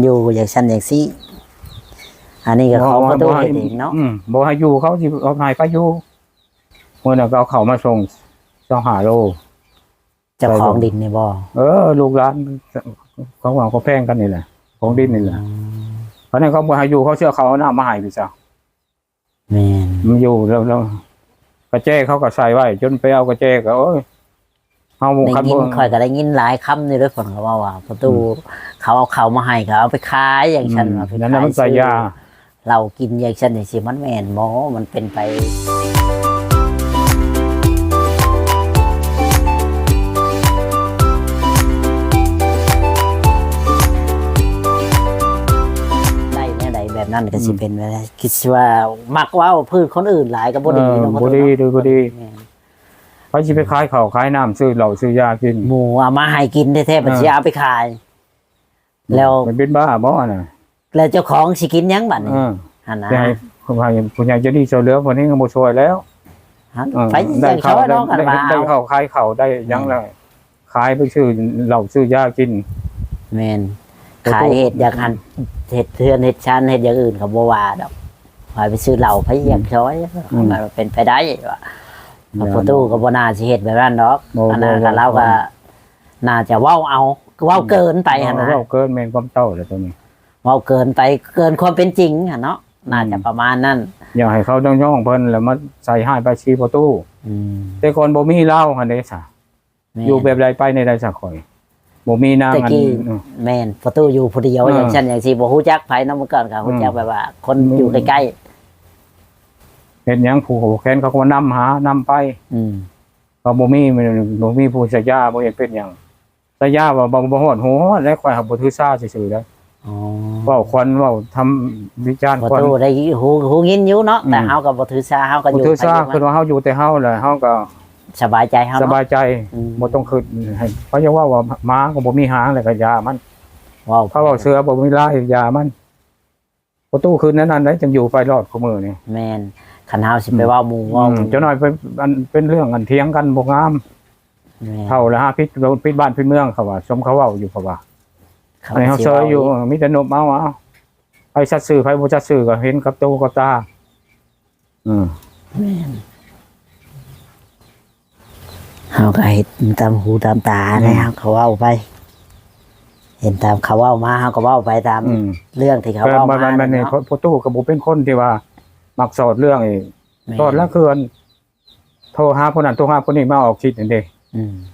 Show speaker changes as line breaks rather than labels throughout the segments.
อยู่อย่างชั้นอย่างซี่อันนี้ก็เขาประตูเฮ็ดเองเนาะ
บ่ให้อยู่เขาสิเอาให้ไปอยู่เมื่อน่ะก็เอาเขามาส่ง25 โล
เจ้าของดินนี่บ่
ลูกหลานเขาหวังเขาแพงกันนี่แหละของดินนี่แหละเพราะนั้นเขาบ่ให้อยู่เขาเชื่อเขาเอาน้ำมาให้พี่จ้ะ
แม่น
มันอยู่แล้วกระแจเขาก็ใส่ไว้จนไปเอากระแจก็โอ้ยเฮา
ได้ยินค่อยก็ได้ยินหลายคำนี่ด้วยเพิ่นก็ว่าประตูเขาเอาเข้ามาให้ก็เอาไปขายอย่างฉันว่าไปขาย
นั่นมันใส่ยา
เรากินอย่างฉันนี่สิมันแม่นบ่มันเป็นไปแบบนั้นก็สิเป็นไปได้คิดว่ามักว่าพื้นคนอื่นหลายก็บ่ดีเนาะ
บ่ดีบ่ดีเขาสิไปขายข้าวขายน้ำซื้อเหล้าซื้อยากิน
หมูเอามาให้กินแท้ๆบัดสิเอาไปขายแล้ว
มันเป็นบ้าบ่น่ะ
แล้วเจ้าของสิกินหยังบัดนี้หั่นนะ
ให้ผู้ใหญ่จะดีช่วยเหลือคนนี้ก็บ่ช่วยแล้ว
ไปได้ข้าวน้องกันว่า
ได้ข้าวขายข้าวได้หยังแล้วขายไปซื้อเหล้าซื้อยากิน
แม่นขายเฮ็ดอยากหันเฮ็ดเทือนเฮ็ดชั้นเฮ็ดอย่างอื่นก็บ่ว่าดอกไปซื้อเหล้าไปอยากช้อยมันเป็นไปได้ว่าประตูก็บ่น่าสิเฮ็ดแบบนั้นดอกอันนั้นก็เราก็น่าจะเว้าเอาเว้าเกินไปหั่นนะ
เว้าเกินแม่นความเจ้าแล้วตัวนี้
เว้าเกินไปเกินความเป็นจริงหั่นเนาะน่าจะประมาณนั้น
อยากให้เขาย่องๆเพิ่นแล้วมาใส่ให้ไปชี้ประตูแต่คนบ่มีเหล้าหั่นเด้ซะอยู่แบบใดไปในใดซะข่อยบ่มีนางอัน
แม่นประตูอยู่ผู้เดียวอย่างฉันอย่างสิบ่ฮู้จักไผนำก่อนก็ฮู้จักแบบว่าคนอยู่ใกล้
ๆเฮ็ดหยังผู้แค้นเขาก็นำไปก็บ่มีผู้สัญญาบ่เห็นเป็นหยังสัญญาว่าบ่ฮอดหูฮอดแล้วข่อยบ่ถือซาซื่อๆเด้อเว้าควันเว้าทำวิจารณ์
ควันประตูได้ฮู้ยินอยู่เนาะแต่เฮาก็บ่ถือซาเฮาก็อยู่
ถือซาคือว่าเฮาอยู่แต่เฮาแหละเฮาก็
สบายใจเฮา
สบายใจบ่ต้องคิดให้เพราะว่าม้าก็บ่มีหางแล้วก็ยามัน
ว้าว
เขาเว้าเสือบ่มีลายยามันประตูคืนนั้นได้จังอยู่ไฟรอดคุมื้อนี่
แม่นคันเฮาสิไปเว้าหมู่เว้า
เจ้าน้อยเป็นเรื่องกันเถียงกันบ่งามเท่าละพิษบ้านพิษเมืองเขาว่าสมเขาเว้าอยู่เขาว่าอันนี้เฮาเซยอยู่มีแต่นบเอาไผชัดซื่อไผบ่ชัดซื่อก็เห็นกับตูกับตา
แม่นเฮาก็เห็นตามหูตามตาแล้วเขาเว้าไปเห็นตามเขาเว้ามาเฮาก็เว้าไปตามเรื่องที่เขาเว้ามา
มันนี่พ่อตู้ก็บ่เป็นคนที่ว่ามักสอดเรื่องอีกสอดแล้วคือโทรหาผู้นั้นโทรหาผู้นี้มาออกคิดนั่นเด้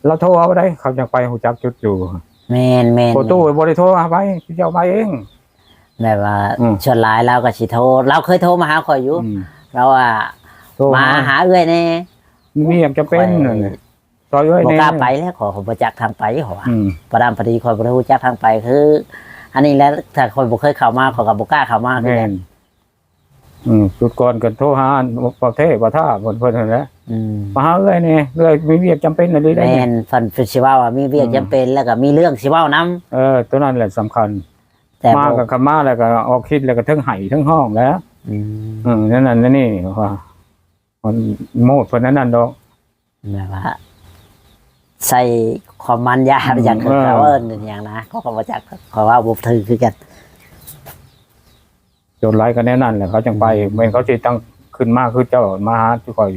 เราโทรเอาได้เขาจะไปฮู้จักจุดอยู่
แม่น
พ่อตู้บ่ได้โทรหาไปเจ้ามาเอง
แบบว่าส่วนหลายเราก็สิโทรเราเคยโทรมาหาข่อยอยู่เราว่ามาหาเอื้อยแน่
มีหยังจำเป็นนั่นแหละซอยเอ้ย
บ่กล้าไปแล้วขอบ่จักทางไปขอว่าประดามพอดีข่อยบ่รู้จักทางไปคืออันนี้แล้วถ้าข่อยบ่เคยเข้ามาข่อยก็บ่กล้าเข้ามาคือกัน
จุดก่อนก็โทรหาประเทศประท่าเพิ่นนั่นแหละมาหาเอ้ยนี่เอ้ยมีเวียกจำเป็นอะไรได้
แม่นเพิ่นสิว่ามีเวียกจำเป็นแล้วก็มีเรื่องสิเว้าน
ำตัวนั้นแหละสำคัญมาก็คำมาแล้วก็ออกคิดแล้วก็ทั้งไห้ทั้งห้องแล้วนั่นนี่ว่ามันโมดเพิ่นนั้นดอก
แบบว่าใส่ความมันยาอย่างเขาอย่างนะเขาก็มาจากเขาว่าบุบถือคือกัน
โจรไล่กันแน่นั่นแหละเขาจังไปเมื่อเขาจะตั้งขึ้นมากคือเจ้ามาหาทุกคน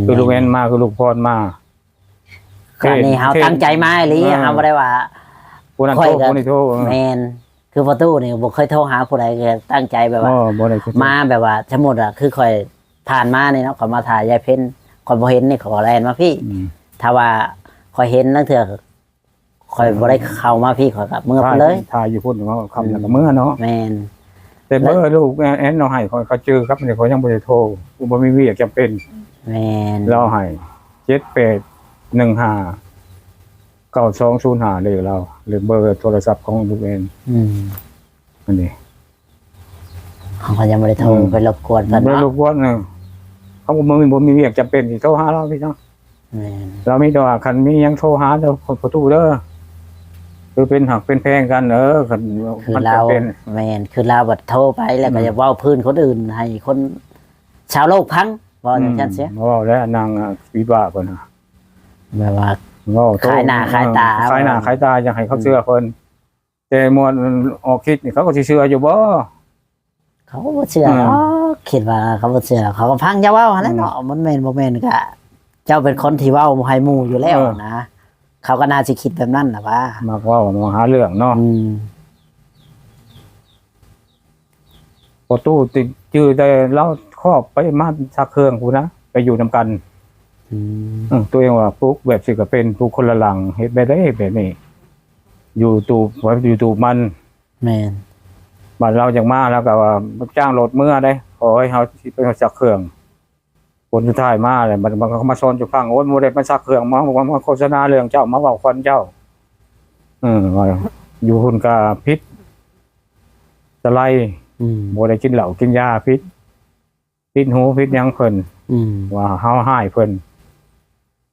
คือลูกเอ็นมาคือลูกพรมา
คราวนี้เขาตั้งใจมาหรือเขาไม่ได้ว่า
ผู้นั้นโทรผู้นี้โทร
แมนคือประตูนี่บุเคยโทรหาผู้ใดก็ตั้งใจแบบว่ามาแบบว่าสมมติอะคือคอยผ่านมาเนี่ยเนาะขอมาถ่ายยายเพ้นคอยบ่เห็นนี่ขอแลนมาพี่ถ้าว่าคอยเห็นนั่งเถื่อคอยบ่ได้เข้ามาพี่ขอยกับเมื่อไปเลย
ถ่ายอยู่พุ่นเนาะคำแล้วก็เมื่อเนาะ
แมน
แต่เบอร์ลูกแอนเราให้เขาเจอครับเนี่ยเขายังบ่ได้โทรบ่มีเวียกจำเป็น
แมน
เราให้78159205เลยเราหรือเบอร์โทรศัพท์ของลูกเอ็นอันนี้
เขายังบ่ได้โทรไปรบกวนกัน
เนาะรบกวนนึงเขาบ่มีเวียกจำเป็นสิโทรหาเราพี่เนาะเรามีตัวคันมียังโทรหาเจ้าประตูเด้อคือเป็นหักเป็นแพงกัน
คือเราแมนคือเราบัดโทรไปแล้วก็จะว่าพื้นคนอื่นให้คนชาวโลกพังว่าอย่างนั้นเสีย
ว่าแล้วนางวิบากคนนะ
แบบว่าขายหน้าขายตา
ขายหน้าขายตาอยากให้เขาเชื่อคน แต่หมดออกคิดนี่เขาก็สิเชื่ออยู่บ่
เขาก็บ่เชื่อเนาะคิดว่าเขาบ่เชื่อเขาก็พังเจ้าเว้าหั่นแหละเนาะมันแม่นบ่แม่นก็เจ้าเป็นคนที่เว้าบ่ให้หมู่อยู่แล้วนะเขาก็น่าสิคิดแบบนั้นน่ะว่า
มักเว้ามาหาเรื่องเนาะ พอตู้ติดจื้อได้เล่าครอบไปมาซักเครื่องกูนะไปอยู่นำกันตัวเองว่าปลูกแบบสิก็เป็นปลูกคนละหลังเฮ็ดไปได้แบบนี้อยู่ตูบไว้อยู่ตูบมัน
แม่น
บ้านเราจังมาแล้วก็ว่าจ้างรถเมื่อได้ขอให้เฮาสิไปซักเครื่องคนสุดท้ายมาเลยมันก็มาซ้อนอยู่ฟังโอ้ยบ่ได้มาซักเครื่องมาบอกว่ามาโฆษณาเรื่องเจ้ามาเว้าคนเจ้าว่าอยู่หุ่นก็พิษตะไลบ่ได้กินเหล้ากินยาพิษหูพิษหยังเพิ่นว่าเฮาหายเพิ่น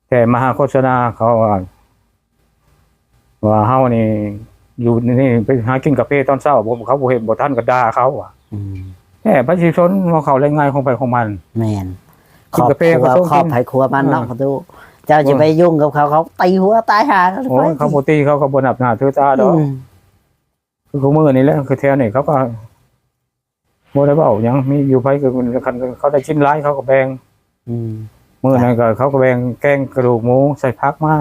แต่มาโฆษณาเขาว่าเฮานี่อยู่นี่ไปหากินกาแฟตอนเช้าผมเขาบ่เห็นบ่ทันก็ด่าเขาอ่ะแต่ประชาชนของเขารายงานของไปของมัน
แม่นค
กิ
ร
น
อบ
กาแฟ
ครัว
ก็ต้อง
ครอบ
กิน
ไผครัวมันเนาะเขาดูเจ้าจะไปยุ่งกับเขาเขาตีหัวตายหากัน
โอ้ยเขาบ่ตีเขาก็บ่นับหน้าถือตาดอกคือของมื้อนี่แหละคือแถวนี่เขาก็บ่ได้เว้าหยังมีอยู่ไผก็คันเขาได้ชิ้นหลายเขาก็แบ่งมื้อนั้นก็เขาก็แบ่งแกงกระดูกหมูใส่ผักมา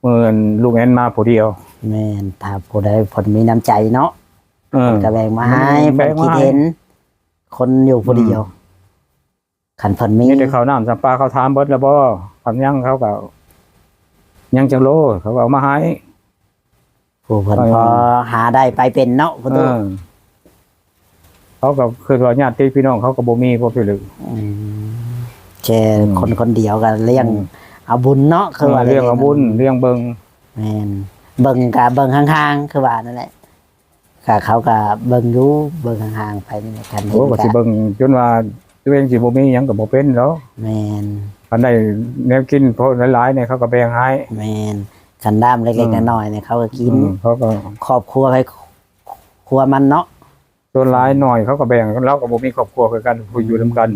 มื้อลุงแอนมาผู้เดียว
แม่นถ้าผู้ใดผลมีน้ำใจเนาะ ก็แบ่งมาให้
แบ่
เพิ่น
งมา
คิดเห็น คนอยู่ผู้เดียวขันเพิ่นมี
นี่ได้ข้าวน้ำสัมปลาเขาถามเบิดแล้วบ่คำยังเขาก็ยังจังโลเขาก็เอามาให้
ผู้เพิ่นพอหาได้ไปเป็นเนาะผู้ตัว
เขาก็คือว่าญาติพี่น้องเขาก็บ่มีพวกพี่ลึก
แค่คนเดียวกันเลี้ยงเอาบุญเนาะคือว่า
เรื่องเอาบุญเรื่องเบิ่ง
แม่นเบิ่งกะเบิ่งห่างๆคือว่านั่นแหละก็เขาก็เบิ่งอยู่เบิ่งห่างๆไปนี่แหละกัน
โอ้ก็สิเบิ่งจนว่าตัวเองสิบ่มีหยังก็บ่เป็นแล้ว
แม่น
คันได้แนวกินพอหลายๆเนี่ยเขาก็แบ่งให้
แม่นกันด้ามเล็กๆน้อยๆเนี่ยเขาก็กิน
เขาก็
ครอบครัวให้ครัวมันเนาะ
ส่วนหลายหน่อยเขาก็แบ่งเราก็บ่มีครอบครัวคือกันผู้อยู่นํกัน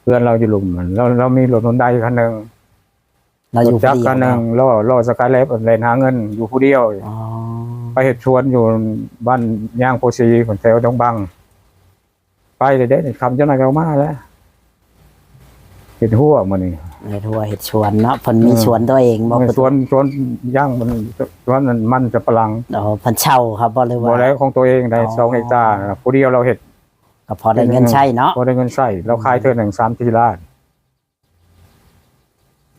เพื่อนเราอยู่หลุมเรามีรถฮอนด้าคันนึง
เราอยู่
จัก
ผู้
คัน
เดี
นึ
ยว
งล้อสกายแลบเล่นหาเงินอยู่ผู้เดียว
อ๋อ
ไปเฮ็ดสวนอยู่บ้านย่างโพสีคนแถวดงบังไปเลยเด้คำเจ้านายเอามาแล้วเห็นหัวมื้อนี้
ในทัวเห็ดชวนเนาะเพิ่นมีชวนตัวเองบ่
สวนย่างมันสวนมันจะปลัง
อ๋อเพิ่นเช่าครับบ่หรือ
บ่
ว่า
ได้ของตัวเองได้2เฮกตาร์ผู้เดียวเราเฮ็ด
ก็พอได้เงินใช้เนาะ
พอได้เงินใช้เราขายเทื่อหนึง3-4 ล้าน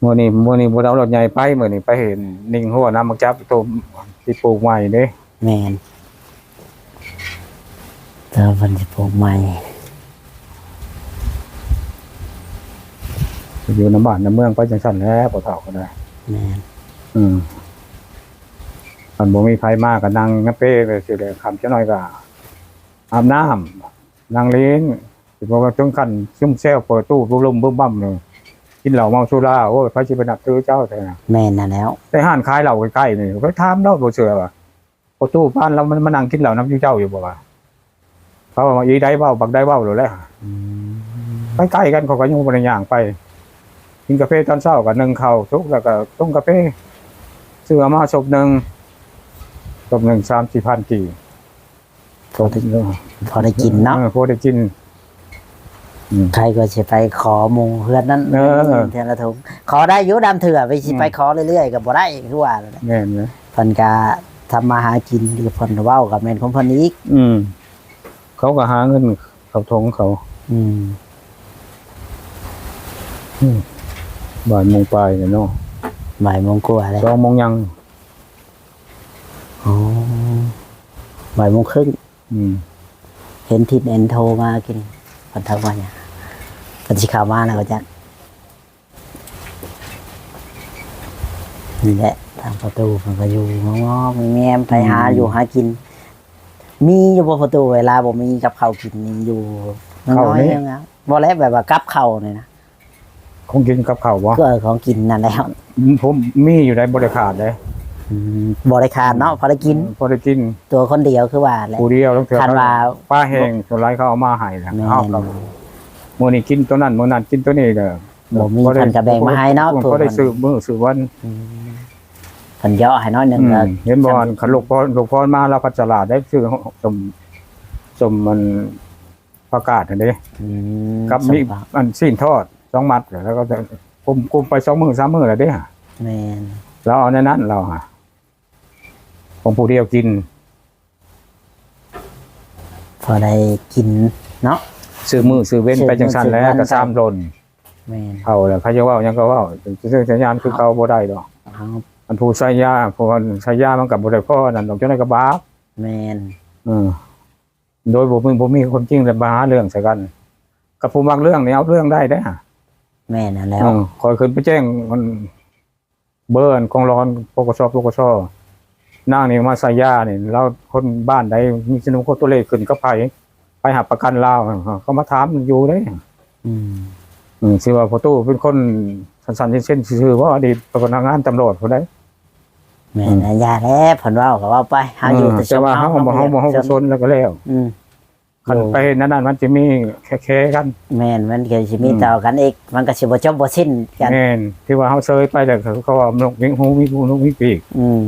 มื้อนี้บ่ได้เอารถใหญ่ไปมื้อนี้ไปเห็นนิ่งหัวน้ำมักจับตัวที่ปลูกใหม่เด้
แม่นแต่เพิ่นสิปลูกใหม่
อยู่น้ำบ้านน้ำเมืองไปจังซั่นแหล้วบ่เฒ่าก็ได้
แม่น
คันบ่มีไผมาก็นั่งงับเป้ไปสิได้คำจักหน่อยก็อาบน้ำนั่งเล่นสิบ่ว่าถึงขั้นซุ่มแซวเปิดตู้บุ่มบึ้มบั้มเลยกินเหล้าเมาสุราโอ้ยไผสิไปนับถือเจ้าแต่นะ
แม่นน่ะแล้ว
แต่ห้านขายเหล้าใกล้ๆนี่ก็ถามเราบ่เชื่อว่าพอตู้บ้านเรามันมานั่งกินเหล้าน้ำอยู่เจ้าอยู่บ่ว่าเขาว่าอีได้เว้าบักได้เว้าแล้วแหละใกล้ๆกันเขาก็ยังบ่ได้ย่างไปกินกาแฟตอนเช้าก็นึ่งข้าวสุกแล้วก็ต้มกาแฟซื้อมาศพหนึง3-4 พันกี่พอได้กิน
พอได้กินเนาะ
พอได้กิน
ใครก็สิไปขอหมู่เฮือนนั้นเทื่อละถุงขอได้อยู่ดำเถื่อไปสิไปขอเรื่อยๆก็บ่ได้คือว่านั่นแหละ
แม่นนะ
เพิ่นก็ทำมาหากินที่เพิ่นเว้ากับแม่นของเพิ่นอีก
เขาก็หาเงินเขาทงเขาบ่ายโมงปลายเนี่ยเนาะ
บ่ายโมงกว่าเลย
2 โมงยัง
อ๋อบ่ายโมงครึ่งเห็นทิดเอ็นโทรมากินเพิ่นทักว่าหยังเพิ่นสิเข้ามาแล้วก็จักนี่แหละทางประตูเพิ่นก็อยู่งอๆแง้มๆไปหาอยู่หากิน มีอยู่บ่ประตูเวลาบ่มีกับข้าวกินนี่อยู่น้อยๆนะบ่แล้วแบบว่ากับข้าวนี่นะ
คงกินกับข้าวบ่
ก็ของกินนั่นแหละ
ผมมีอยู่ได้บ่ได้ขาดเลย
บ่ได้ขาดเนาะพอได้กิน
พอได้กิน
ตัวคนเดียวคือว่าแหละ
ผู้เดียวต้องเถื่อ
คันว่า
ป้าแห้งส่วนหลายเขาเอามาให้นะ
แม่
เอาครับมื้อนี้กินตัวนั้นมื้อนั้นกินตัวนี้ก็
บ่มีเพิ่นก็แบ่งมาให้เนาะ
ก็ได้ซื้อมื้อซื้อวัน
พ พิ่นย่อให้น้อยหนึงก็
เห็นบอลขันลูกพรมาเราพัชราได้ชื่อสมมันประกาศอันนี้
อืม
กับมีอันสิ้นทอด2 มัดแล้วก็จะกุมไป2 มื้อ3 มื้อแล้วเด้ฮะ
แม่น
เราเอาในนั้นเราฮะของผู้เดียวกิน
พอได้กินเนาะ
ซื้อมือซื้อเว้นไปจังซั่นแล้วก็3 รน
แม่น
เขาแล้วเขาจะเว้าหยังก็เว้าซื่อสัญญาณคือเขาบ่ได้ดอก
เอา
อันผู้ใช้ยาผู้ใช้ยามันก็บ่ได้พอนั่นดอกจังได๋ก็บาป
แม่น
โดยบ่มีความจริงแต่มาหาเรื่องใส่กันกับผู้มักเรื่องนี่เอาเรื่องได้ฮะ
แม่นนั่นแล้ว
คอยขึ้นไปแจ้งมันเบิร์นกองร้อนปกชนางนี่มาใส่ยานี่เราคนบ้านใดมีสนุกตัวเลขขึ้นก็ไปหาประกันลาวเขามาถามอยู่เด้
อืม
ชื่อว่าพ่อตู้เป็นคนสันๆเส้นชื่อว่าอดีตพนักงานตำรวจผู้ใด
แม่นยาแล้วเพิ่นเว้าก็เว้าไปเฮาอยู่แต่
แต่ว่าเฮาบ่ซนแล้วก็แล้ว
อืม
คันไปนั่นมันจะมีแค่กัน
แม่นมันก็สิมีต่อกันอีกมันก็สิบ่จบบ่สิ้นกัน
แม่นที่ว่าเฮาเซยไปแล้วเขาว่านกมีหูมีนกมีปีก
อืม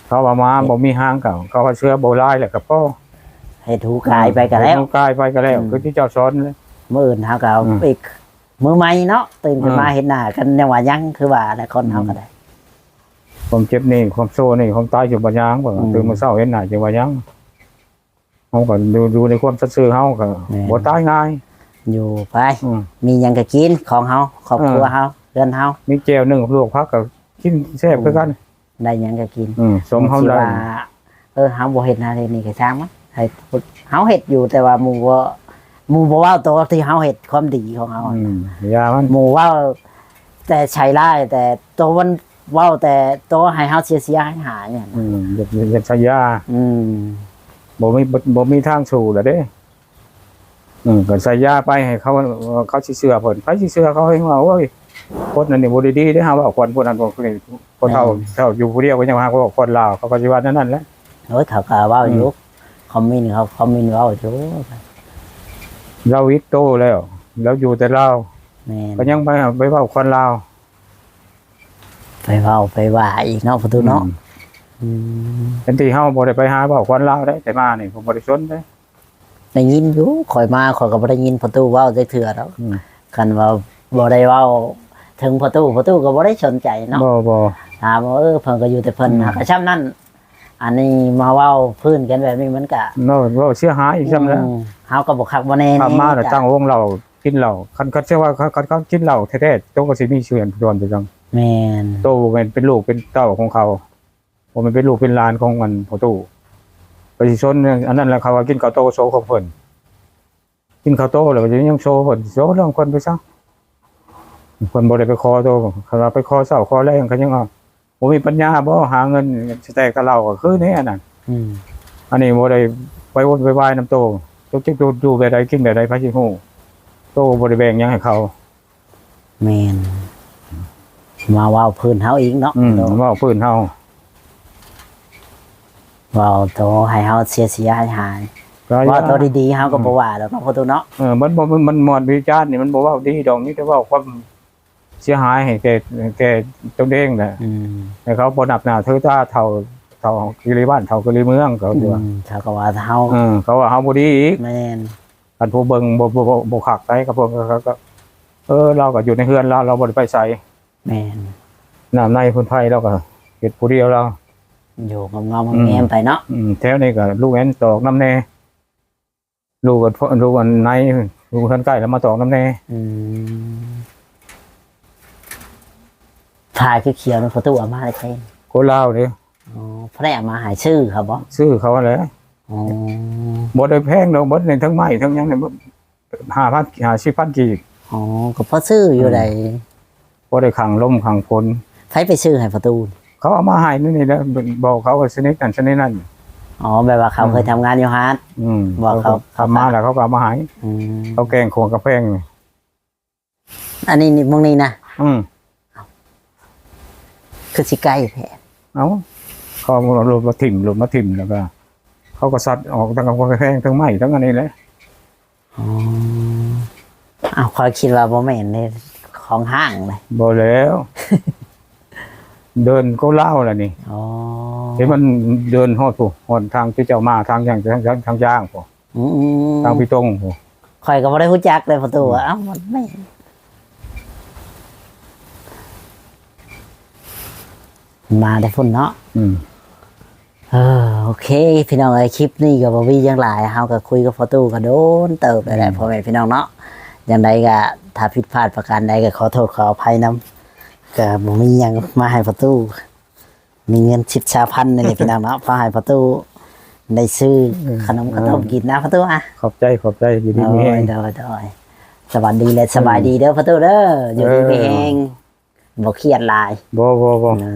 เขาว่ามาบ่มีหางเขาว่าเชื้อบ่ลายแหละก็พอ
ให้ถูกายไปก็แล้ว
ถูกายไปก็แล้วคือที่เจ้าสอนเลย
มื้ออื่นเฮาก็เอาอีกมื้อใหม่เนาะตื่นขึ้นมาเห็นหน้ากันยังว่ายังคือว่าแต่คนเฮาก็ได้
ความเจ็บนี่ความโซ่นี่ความตายอยู่บ่ยังบ่ตื่นมาเช้าเห็นหน้าจังว่ายังเฮาก็ดูในความซื่อเฮาก็บ่ตายง่าย
อยู่ไปมีหยังก็กินของเฮาครอบครัวเฮาเรือนเฮา
มีแจ่ว1กับลวกผักก็กินแซ่บคือกัน
ได้หยังก็กิน
สมเฮาได้
เฮาบ่เฮ็ดนานี่ก็ช่างมันให้เฮาเฮ็ดอยู่แต่ว่าหมู่บ่เว้าตัวที่เฮาเฮ็ดความดีของเฮา
ยามัน
หมู่เว้าแต่ใช้ไล่แต่ตัวมันเว้าแต่ตัวให้เฮาเสียหายเนี่ย
อย่าใช้ยาบ่มีทางสู่แล้วเด้ก็ใส่ยาไปให้เขาสิเชื่อเพิ่นไผสิเชื่อเขาให้ว่าโอ้ยคนนั้นนี่บ่ดีๆเด้เฮาว่าคนผู้นั้นบ่คือคนเฒ่าอยู่ผู้เดียวก็ยังว่าเขาคนลาวเขาก็สิว่านั่นแหละ
โอ้ยเขาก็เว้าอยู่คอมเมนต์เขาคอมเมนต์เว้าอยู่
เราวิกโตแล้วแล้วอยู่แต่ลาว
แม่น
ก็ยังไปเว้าคนลาว
ไปเว้าไปว่าอีกเนาะประตูเนาะ
เป็นที่เฮาบ่ได้ไปหาเว้าคนลาวได้แต่มานี่ผมบ่ได้สนเด้
ได้ยินอยู่ข่อยมาข่อยก็บ่ได้ยินประตูเว้าจักเทื่อดอกคันว่าบ่ได้เว้าถึงประตูก็บ่ได้สนใจเนาะ
บ่
ถามว่าเพิ่นก็อยู่แต่เพิ่นก็ช่ำนั้นอันนี้มาเว้าพื้นกันแบบนี้มันก็
เนาะเว้าเสียหายอีกซ้ำแล้ว
เฮาก็บ่คักบ่แน่
ทำมาแล้วตั้งวงเรากินเหล้าคันเชื่อว่าเขากินเหล้าแท้ๆโตก็สิมีเชื้อโดนไปจัง
แม่น
โตเป็นลูกเป็นเต้าของเขาบ่มันเป็นลูกเป็นหลานของมันพ่อตู้ไปสิชนอันนั้นแหละเขาว่ากินข้าวโตโซของเพิ่นกินข้าวโตแล้วก็ยังโซเพิ่นโซเรื่องคนไปซะคนบ่ได้ไปขอโตเขาว่าไปขอเช้าขอแรงเขายังว่าบ่มีปัญญาบ่หาเงินสิแตกกับเราก็คือนี่อันนั้นอันนี้บ่ได้ไปวนไปวายน้ำโตจุกจิกดูแบบใดกินแบบใดพระสิฮู้โตบ่ได้แบ่งหยังให้เขา
แม่นมาเว้าพื้นเฮาอีกเนาะ
เว้าพื้นเฮา
เว้าตัวให้เฮาเสียหายเว้าตัวดีๆเฮาก็บ่ว่าดอกเนาะประตูเนาะ
มันหมดวิจารณ์นี่มันบ่เว้าดีดอกนี่แต่เว้าความเสียหายให้แก่ตัวเองน่ะให้เขาบ่นับหน้าถือตาเท่ากิริบ้านเท่ากิริเมืองเขาว่า
เขาก็ว่าเฮา
เขาว่าเฮาบ่ดีอีก
แม่น
คันผู้เบิ่งบ่คักไปกับพวกก็เราก็อยู่ในเฮือนเราบ่ได้ไปไส
แม่น
น้ำในพุ่นไผเราก็เฮ็ดผู้เดียวเรา
อยู่งอมๆแงมๆไปเนาะ
แถวนี้ก็ลูกแอนตอกน้ำแน่ลูกอันในลูกท่านใกล้แล้วมาตอกน้ำแน่
ถ่ายคือเขียวในประตูเอามาได้ใช่
โคลาวเด้
อ๋อพระได้เอามาหายชื่อครับบ่
ซื้อเขาแหละ
อ๋อ
บ่ได้แพงดอกบ่ได้ทั้งไม้ทั้งหยังเนี่ย5,000 10,000กีบ
อ๋อก็เพราะชื่ออยู่ใด
บ่ได้ขังลมขังฝน
ใครไปชื่อให้ประตู
เขาเอามาให้นี่แหละบอกเขาว่าชนิดนั้นชนิดนั้น
อ๋อแบบว่าเขาเคยทำงานอยู่ฮาร์ด บอกเขา
มาแล้วเขาก็เอามาให้เขาแกงโขงกระแพง
อันนี้นี่มึงนี่นะ คือสิไก่แท้
เอาเขาลงมาถิ่มแล้วก็เขาก็ซัดออกทั้งกระแพงทั้งไม้ทั้งอันนี้แหละ
อ๋ออ้าวคอยคิดว่าบ่แม่นในของห้างเลย
บ่แล้ว เดินก็เล่าแหละนี่
อ๋อ
เห็นมันเดินฮอดผู้ฮอดทางที่เจ้ามาทางอย่างทางย่างผู้
อืม
ทางพี่ตรงผู้
ข่อยก็บ่ได้รู้จักเลยประตูเอ้ามันไม่มาได้พุ่นเนาะ โอเค พี่น้องไอ้คลิปนี้ก็บ่มีหยังหลายเฮาก็คุยกับประตูก็โดนเติบได้แหละพ่อแม่พี่น้องเนาะอย่างใดก็ถ้าผิดพลาดประการใดก็ขอโทษขออภัยนํก็บ่มีหยังมาให้ประตู มีเงิน10,000นี่แหละพี่น้องเนาะพอให้ประตูได้ซื้อขนมข้าวต้มกินนะประตูอ่ะ
ขอบใจอยู่ดี
โด
มีแฮ
ย
ง
โดยโดยสวัสดีและสบายดีเด้อประตูเด้ออยู่ดีมีแฮงบ่เครียดหลาย
บ่
นะ